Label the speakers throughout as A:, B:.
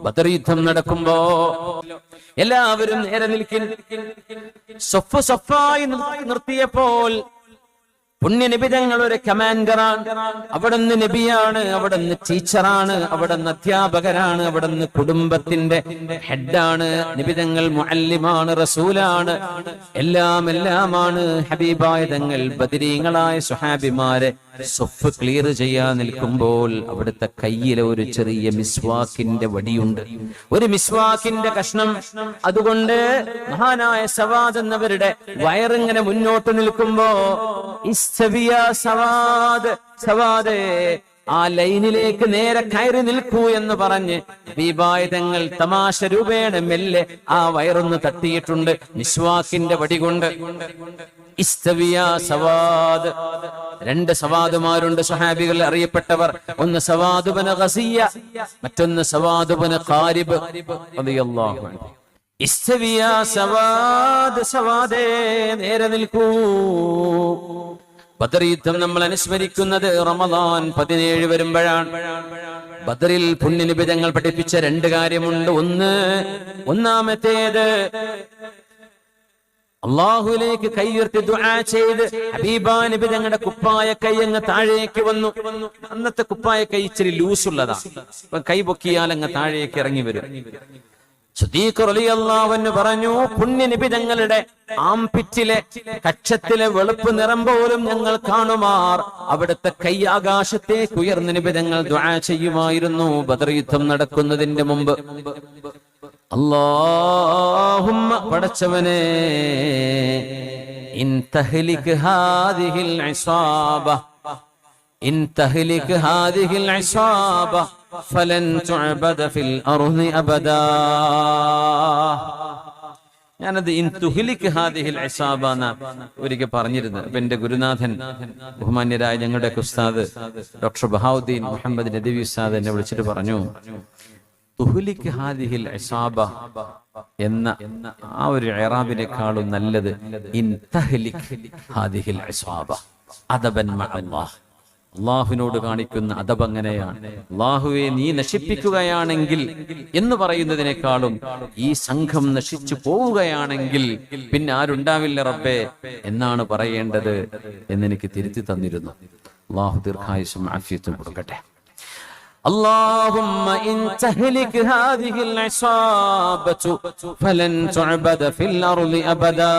A: ബദർ യുദ്ധം നടക്കുമ്പോ എല്ലാവരും നേരെ നിൽക്കിൻ. സൊഫായി നിർത്തിയപ്പോൾ പുണ്യനബി തങ്ങൾ ഒരു കമാൻഡറാണ്. അവിടുന്ന് നബിയാണ്, അവിടുന്ന് ടീച്ചറാണ്, അവിടുന്ന് അധ്യാപകരാണ്, അവിടുന്ന് കുടുംബത്തിന്റെ ഹെഡാണ്. നബി തങ്ങൾ മുഅല്ലിമാണ്, റസൂലാണ്, എല്ലാമാണ്. ഹബീബായ തങ്ങൾ ബദരീങ്ങളായ സ്വഹാബിമാരെ സൊഫ് ക്ലിയർ ചെയ്യാൻ നിൽക്കുമ്പോൾ അവിടുത്തെ കയ്യിലെ ഒരു ചെറിയ മിസ്വാക്കിന്റെ വടിയുണ്ട്, ഒരു മിസ്വാക്കിന്റെ കഷ്ണം. അതുകൊണ്ട് മഹാനായ സവാദ് എന്നവരുടെ വയറിങ്ങനെ മുന്നോട്ട് നിൽക്കുമ്പോ സവാദ് ആ ലൈനിലേക്ക് നേരെ കയറി നിൽക്കൂ എന്ന് പറഞ്ഞ് ഹബീബായ തങ്ങൾ തമാശ രൂപേണ മെല്ലെ ആ വയറൊന്ന് തട്ടിയിട്ടുണ്ട് മിസ്വാക്കിന്റെ വടി കൊണ്ട്. സവാദ്, രണ്ട് സവാദുമാരുണ്ട് സ്വഹാബികൾ അറിയപ്പെട്ടവർ. ഒന്ന് സവാദ് ഇബ്നു ഗസിയ, മറ്റൊന്ന് സവാദ് ഇബ്നു ഖാരിബ് റളിയല്ലാഹു അൻഹു. സവാദേ നേരെ നിൽക്കൂ. ബദർ യുദ്ധം നമ്മൾ അനുസ്മരിക്കുന്നത് റമദാൻ 17 വരുമ്പോഴാണ്. ബദറിൽ പുണ്യനബി തങ്ങൾ പഠിപ്പിച്ച രണ്ട് കാര്യമുണ്ട്. ഒന്നാമത്തേത് അള്ളാഹുവിലേക്ക് കൈയുയർത്തി ദുആ ചെയ്ത് ഹബീബാ നബി തങ്ങളുടെ കുപ്പായ കൈ അങ്ങ് താഴേക്ക് വന്നു. അന്നത്തെ കുപ്പായ കൈ ഇച്ചിരി ലൂസുള്ളതാ, കൈ പൊക്കിയാൽ അങ്ങ് താഴേക്ക് ഇറങ്ങി വരും. സിദ്ദീഖ് റളിയല്ലാഹു അൻഹു പറഞ്ഞു, പുണ്യനബി തങ്ങളുടെ ആംപിറ്റിലെ കക്ഷത്തിലെ വെളുപ്പ് നിറം പോലും ഞങ്ങൾ കാണുമാർ അവിടുത്തെ കൈ ആകാശത്തേക്ക് ഉയർന്ന നബി തങ്ങൾ ദുആ ചെയ്യുമായിരുന്നു. ബദർ യുദ്ധം നടക്കുന്നതിന്റെ മുമ്പ് അല്ലാഹുമ്മ പടച്ചവനേ ഇൻ തഹ്ലിക് ഹാദിഹിൽ ഇസാബ ഇൻ തഹ്ലിക് ഹാദിഹിൽ ഇസാബ ഫലൻ തുഅബദ ഫിൽ അർളി അബദാ. ഞാനത് ഇൻ തുഹ്ലിക് ഹാദിഹിൽ ഇസാബ എന്ന് ഒരിക്കൽ പറഞ്ഞിരുന്നു. അപ്പൊ എന്റെ ഗുരുനാഥൻ ബഹുമാന്യരായ ഞങ്ങളുടെ ഉസ്താദ് ഡോക്ടർ ബഹാവുദ്ദീൻ മുഹമ്മദ് നദവി ഉസ്താദ് എന്നെ വിളിച്ചിട്ട് പറഞ്ഞു, തുഹ്ലിക് ഹാദിഹിൽ ഇസാബ എന്ന ആ ഒരു ഇറാബിനേക്കാളും നല്ലത് ഇൻ തഹ്ലിക് ഹാദിഹിൽ ഇസാബ അദബൻ മഅല്ലാഹ്. അള്ളാഹുവിനോട് കാണിക്കുന്ന അദബ് അങ്ങനെയാണ്. അള്ളാഹുവെ നീ നശിപ്പിക്കുകയാണെങ്കിൽ എന്ന് പറയുന്നതിനേക്കാളും ഈ സംഘം നശിച്ചു പോവുകയാണെങ്കിൽ പിന്നെ ആരുണ്ടാവില്ല റബ്ബേ എന്നാണ് പറയേണ്ടത് എന്നെനിക്ക് തിരുത്തി തന്നിരുന്നു. അള്ളാഹു ദീർഘായുസ്സും ആഫിയത്തും കൊടുക്കട്ടെ. اللهم إن تهلك هذه العصابة فلن تعبد في الأرض أبدا.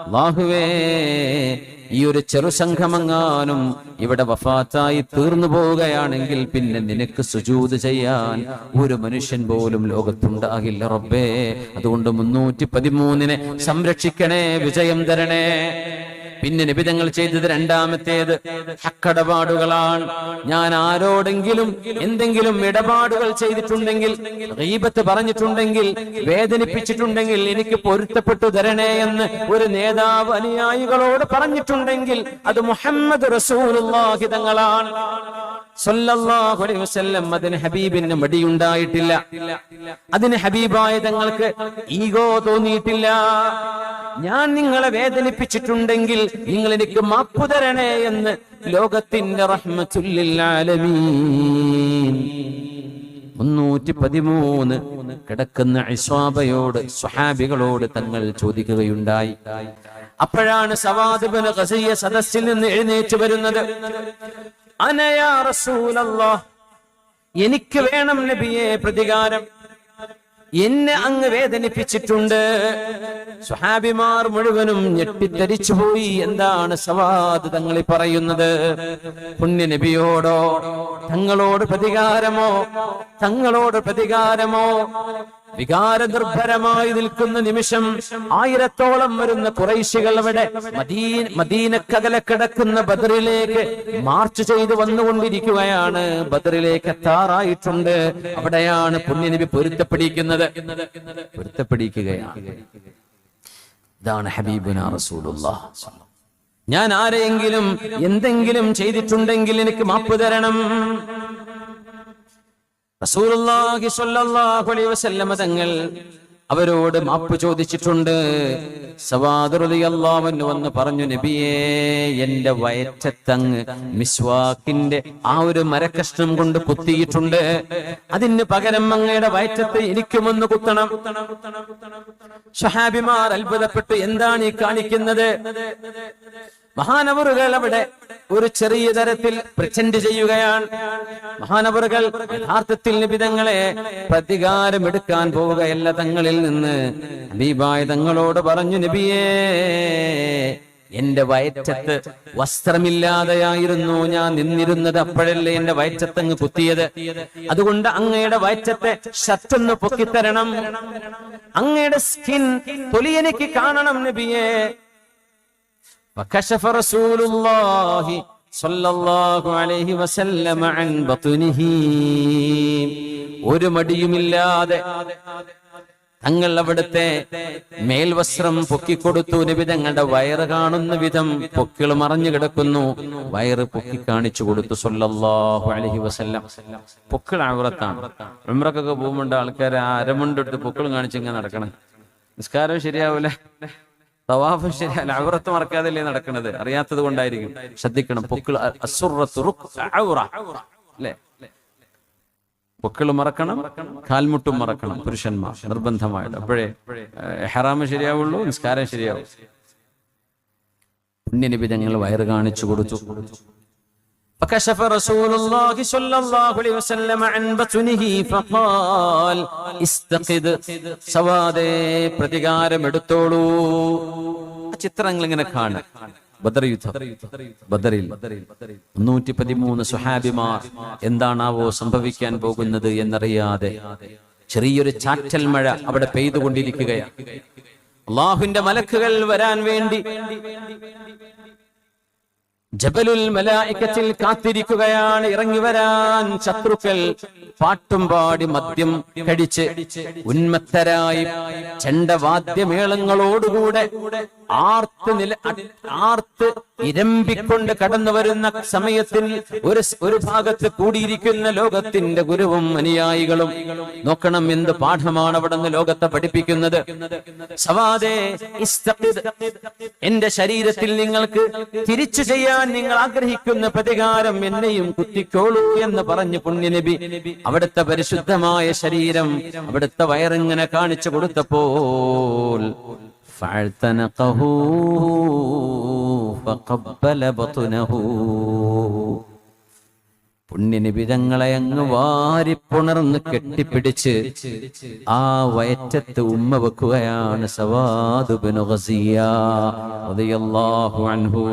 A: അല്ലാഹുവേ ഈ ഒരു ചെറുസംഘമെങ്ങാനും ഇവിടെ വഫാത്തായി തീർന്നു പോവുകയാണെങ്കിൽ പിന്നെ നിനക്ക് സുജൂദ് ചെയ്യാൻ ഒരു മനുഷ്യൻ പോലും ലോകത്തുണ്ടാകില്ല റബ്ബേ. അതുകൊണ്ട് 313 സംരക്ഷിക്കണേ, വിജയം തരണേ. പിന്നെ നബി തങ്ങൾ ചെയ്തത് രണ്ടാമത്തേത് ഹക്കടപാടുകളാണ്. ഞാൻ ആരോടെങ്കിലും എന്തെങ്കിലും ഇടപാടുകൾ ചെയ്തിട്ടുണ്ടെങ്കിൽ, ഗീബത്ത് പറഞ്ഞിട്ടുണ്ടെങ്കിൽ, വേദനിപ്പിച്ചിട്ടുണ്ടെങ്കിൽ എനിക്ക് പൊരുത്തപ്പെട്ടു തരണേ എന്ന് ഒരു നേതാവ് അനുയായികളോട് പറഞ്ഞിട്ടുണ്ടെങ്കിൽ അത് മുഹമ്മദ് റസൂലുള്ളാഹി തങ്ങളാണ് സല്ലല്ലാഹു അലൈഹി വസല്ലം. അതിന് ഹബീബിന് മടിയുണ്ടായിട്ടില്ല, അതിന് ഹബീബായ തങ്ങൾക്ക് ഈഗോ തോന്നിയിട്ടില്ല. ഞാൻ നിങ്ങളെ വേദനിപ്പിച്ചിട്ടുണ്ടെങ്കിൽ നിങ്ങൾ എനിക്ക് മാപ്പ് തരണേ എന്ന് ലോകത്തിന്റെ റഹ്മത്തുൽ ലിൽ ആലമീൻ 313 കിടക്കുന്ന ഇസ്വാബയോട് സ്വഹാബികളോട് തങ്ങൾ ചോദിക്കുകയുണ്ടായി. അപ്പോഴാണ് സവാദ് ഇബ്നു ഗസിയ സദസ്സിൽ നിന്ന് എഴുന്നേറ്റ് വരുന്നത്. അന യാ റസൂലല്ലാഹ്, എനിക്ക് വേണം നബിയെ പ്രതികാരം, എന്നെ അങ്ങ് വേദനിപ്പിച്ചിട്ടുണ്ട്. സ്വഹാബിമാർ മുഴുവനും ഞെട്ടിത്തരിച്ചു പോയി. എന്താണ് സവാദ് തങ്ങളി പറയുന്നത്? പുണ്യ നബിയോടോ തങ്ങളോട് പ്രതികാരമോ? തങ്ങളോട് പ്രതികാരമോ? വികാര നിർഭരമായി നിൽക്കുന്ന നിമിഷം 1000-ഓളം വരുന്ന ഖുറൈശികൾ അവിടെ മദീനക്കകലെ കിടക്കുന്ന ബദറിലേക്ക് മാർച്ച് ചെയ്ത് വന്നുകൊണ്ടിരിക്കുകയാണ്. ബദറിലേക്ക് എത്താറായിട്ടുണ്ട്. അവിടെയാണ് പുണ്യനബി പൊരുത്തപ്പെടിക്കുകയാണ്. ഇതാണ് ഹബീബുനാ റസൂലുള്ളാഹ്. ഞാൻ ആരെയെങ്കിലും എന്തെങ്കിലും ചെയ്തിട്ടുണ്ടെങ്കിൽ എനിക്ക് മാപ്പ് തരണം. റസൂലുള്ളാഹി സ്വല്ലല്ലാഹു അലൈഹി വസല്ലം തങ്ങൾ അവരോട് മാപ്പ് ചോദിച്ചിട്ടുണ്ട്. സവാദ് റളിയല്ലാഹു അൻഹു വന്ന് പറഞ്ഞു, നബിയേ, എന്റെ വയറ്റത്തങ്ങ് മിസ്വാക്കിന്റെ ആ ഒരു മരക്കഷ്ണം കൊണ്ട് കുത്തിയിട്ടുണ്ട്. അതിന് പകരം അങ്ങയുടെ വയറ്റത്ത് എനിക്കുമൊന്ന് കുത്തണം. സ്വഹാബിമാർ അത്ഭുതപ്പെട്ടു, എന്താണ് ഈ കാണിക്കുന്നത്? മഹാനവറുകൾ അവിടെ ഒരു ചെറിയ തരത്തിൽ പ്രചൻഡ് ചെയ്യുകയാണ്. മഹാനവറുകൾ യഥാർത്ഥത്തിൽ നബി തങ്ങളെ പ്രതികാരം എടുക്കാൻ പോവുകയല്ല. തങ്ങളിൽ നിന്ന് ഹബീബായ തങ്ങളോട് പറഞ്ഞു, നബിയേ, എന്റെ വയറ്റത്ത് വസ്ത്രമില്ലാതെയായിരുന്നു ഞാൻ നിന്നിരുന്നത്. അപ്പോഴല്ലേ എന്റെ വയറ്റത്തങ്ങ് കുത്തിയത്. അതുകൊണ്ട് അങ്ങയുടെ വയറ്റത്തെ ഷർട്ടൊന്ന് പൊക്കിത്തരണം. അങ്ങയുടെ സ്കിൻ, തൊലി എനിക്ക് കാണണം നബിയേ. فكشف رسول الله صلى الله عليه وسلم عن بطنه. ഒരു മടിയുമില്ലാതെ തങ്ങൾ അവിടുത്തെ മേൽവസ്ത്രം പൊക്കിക്കൊടുത്തു. നബി തങ്ങളുടെ വയറ് കാണുന്ന വിധം പൊക്കിൾ മറഞ്ഞു കിടക്കുന്നു. വയറ് പൊക്കി കാണിച്ചു കൊടുത്തു സല്ലല്ലാഹു അലൈഹി വസല്ലം. പൊക്കിൾ ഔറത്താണ്. ഉംറക്കൊക്കെ പോകുമ്പോൾ ആൾക്കാർ അരമുണ്ടെടുത്ത് പൊക്കിൾ കാണിച്ച് ഇങ്ങനെ നടക്കണം. നിസ്കാരം ശരിയാവൂല, തവാഫ് ശരിയല്ല, ഔറത്ത് മറക്കാതല്ലേ നടക്കുന്നത്. അറിയാത്തത് കൊണ്ടായിരിക്കും. ശ്രദ്ധിക്കണം. പൊക്കിൾ അല്ലേ, പൊക്കിൾ മറക്കണം, കാൽമുട്ടും മറക്കണം പുരുഷന്മാർ നിർബന്ധമായിട്ട്. അപ്പോഴേ ഇഹ്റാം ശരിയാവുള്ളൂ, നിസ്കാരം ശരിയാവും. പുണ്യനബി തങ്ങൾ വയറ് കാണിച്ചു കൊടുത്തു. فكشف رسول الله صلى الله عليه وسلم عن بطنه فقال استقد. സവാദേ, പ്രതികാരം എടുത്തോളൂ. ചിത്രങ്ങൾ ഇങ്ങനെ കാണാം. ബദർ യുദ്ധം, ബദറിൽ 313 സ്വഹാബിമാർ എന്താണാവോ സംഭവിക്കാൻ പോകുന്നത് എന്നറിയാതെ ചെറിയൊരു ചാറ്റൽ മഴ അവിടെ പെയ്തുകൊണ്ടിരിക്കുകയാണ്. അല്ലാഹുവിന്റെ മലക്കുകൾ വരാൻ വേണ്ടി ജബലുൽ മലായികത്തിൽ കാത്തിരിക്കുകയാണ്. ഇറങ്ങി വരാൻ ശത്രുക്കൾ പാട്ടും പാടി മദ്യം കടിച്ച് ഉന്മത്തരായി ചെണ്ടവാദ്യമേളങ്ങളോടുകൂടെ ആർത്ത് ഇരമ്പിക്കൊണ്ട് കടന്നു വരുന്ന സമയത്തിൽ ഒരു ഭാഗത്ത് കൂടിയിരിക്കുന്ന ലോകത്തിന്റെ ഗുരുവും അനുയായികളും നോക്കണം എന്ത് പാഠമാണ് അവിടെ നിന്ന് ലോകത്തെ പഠിപ്പിക്കുന്നത്. സവാദേ ഇസ്തഖിദ്, എന്റെ ശരീരത്തിൽ നിങ്ങൾക്ക് തിരിച്ചു ചെയ്യാൻ നിങ്ങൾ ആഗ്രഹിക്കുന്ന പ്രതികാരം എന്നെയും കുത്തിക്കോളൂ എന്ന് പറഞ്ഞു പുണ്യനബി അവിടുത്തെ പരിശുദ്ധമായ ശരീരം, അവിടുത്തെ വയറിങ്ങനെ കാണിച്ചു കൊടുത്തപ്പോൾ فاعتنقه فقبل بطنه. പുണ്യനബി തങ്ങളെ അങ്ങ് വാരിപ്പുണർന്ന് കെട്ടിപ്പിടിച്ച് ആ വയറ്റത്ത് ഉമ്മ വെക്കുകയാണ് സവാദ് ഇബ്നു ഗസിയ റളിയല്ലാഹു അൻഹു.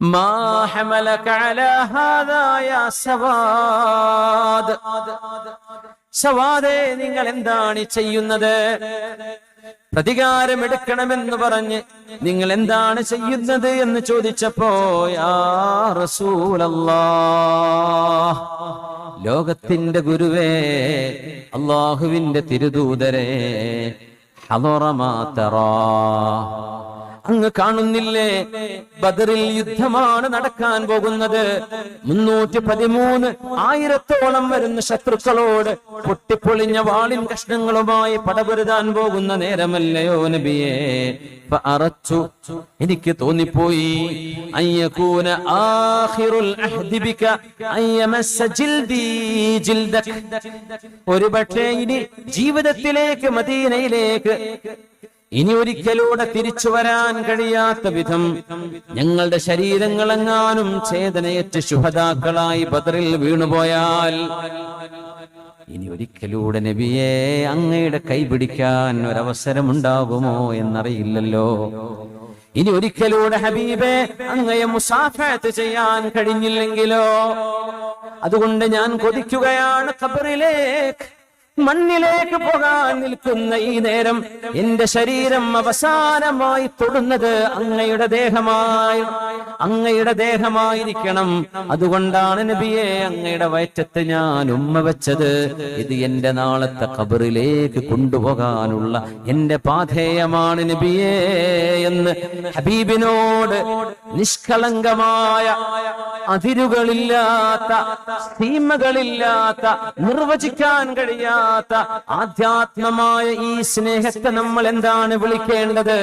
A: മാ ഹമലക അലാ ഹാദാ യാ സവാദ്. സവാദേ, നിങ്ങൾ എന്താണ് ചെയ്യുന്നത്? പ്രതികാരം എടുക്കണമെന്ന് പറഞ്ഞ് നിങ്ങൾ എന്താണ് ചെയ്യുന്നത് എന്ന് ചോദിച്ചപ്പോ, യാ റസൂലല്ലാഹ്, ലോകത്തിന്റെ ഗുരുവേ, അല്ലാഹുവിന്റെ തിരുദൂതരേ, ഹദറ മാ തറാ, അങ്ങ് കാണുന്നില്ലേ ബദറിൽ യുദ്ധമാണ് നടക്കാൻ പോകുന്നത്. 313,000 വരുന്ന ശത്രുക്കളോട് പൊട്ടിപ്പൊളിഞ്ഞ വാളിൻ കഷ്ണങ്ങളുമായി പടപൊരുതാൻ പോകുന്ന നേരമല്ലയോ നബിയേ? ഫഅറച്ചു, എനിക്ക് തോന്നിപ്പോയി, അയ്യകൂന ആഖിറുൽ അഹ്ദി ബിക അയ്യമസ്സ ജിൽദി ജിൽദക, ഒരുപക്ഷേ ഇനി ജീവിതത്തിലേക്ക് മദീനയിലേക്ക് ഇനി ഒരിക്കലൂടെ തിരിച്ചു വരാൻ കഴിയാത്ത വിധം ഞങ്ങളുടെ ശരീരങ്ങളെങ്ങാനും ചേതനയേറ്റ് ശുഹദാക്കളായി ബദറിൽ വീണുപോയാൽ ഇനി ഒരിക്കലൂടെ നബിയെ അങ്ങയുടെ കൈപിടിക്കാൻ ഒരവസരമുണ്ടാകുമോ എന്നറിയില്ലല്ലോ. ഇനി ഒരിക്കലൂടെ ഹബീബെ അങ്ങയെ മുസാഫഹത്ത് ചെയ്യാൻ കഴിഞ്ഞില്ലെങ്കിലോ? അതുകൊണ്ട് ഞാൻ കൊതിക്കുകയാണ് ഖബറിലേക്ക്, മണ്ണിലേക്ക് പോകാൻ നിൽക്കുന്ന ഈ നേരം എന്റെ ശരീരം അവസാനമായി തൊടുന്നത് അങ്ങയുടെ ദേഹമായിരിക്കണം. അതുകൊണ്ടാണ് നബിയെ അങ്ങയുടെ വയറ്റത്ത് ഞാൻ ഉമ്മ വെച്ചത്. ഇത് എന്റെ നാളത്തെ ഖബറിലേക്ക് കൊണ്ടുപോകാനുള്ള എന്റെ പാഥേയമാണ് നബിയെ എന്ന് ഹബീബിനോട് നിഷ്കളങ്കമായ, അതിരുകളില്ലാത്ത, സീമകളില്ലാത്ത, നിർവചിക്കാൻ കഴിയാത്ത വിളിക്കാത്ത ആധ്യാത്മമായ ഈ സ്നേഹത്തെ നമ്മൾ എന്താണ് വിളിക്കേണ്ടത്?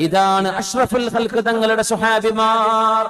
A: ഇതാണ് അഷ്റഫുൽ ഖൽഖ് തങ്ങളുടെ സ്വഹാബിമാർ.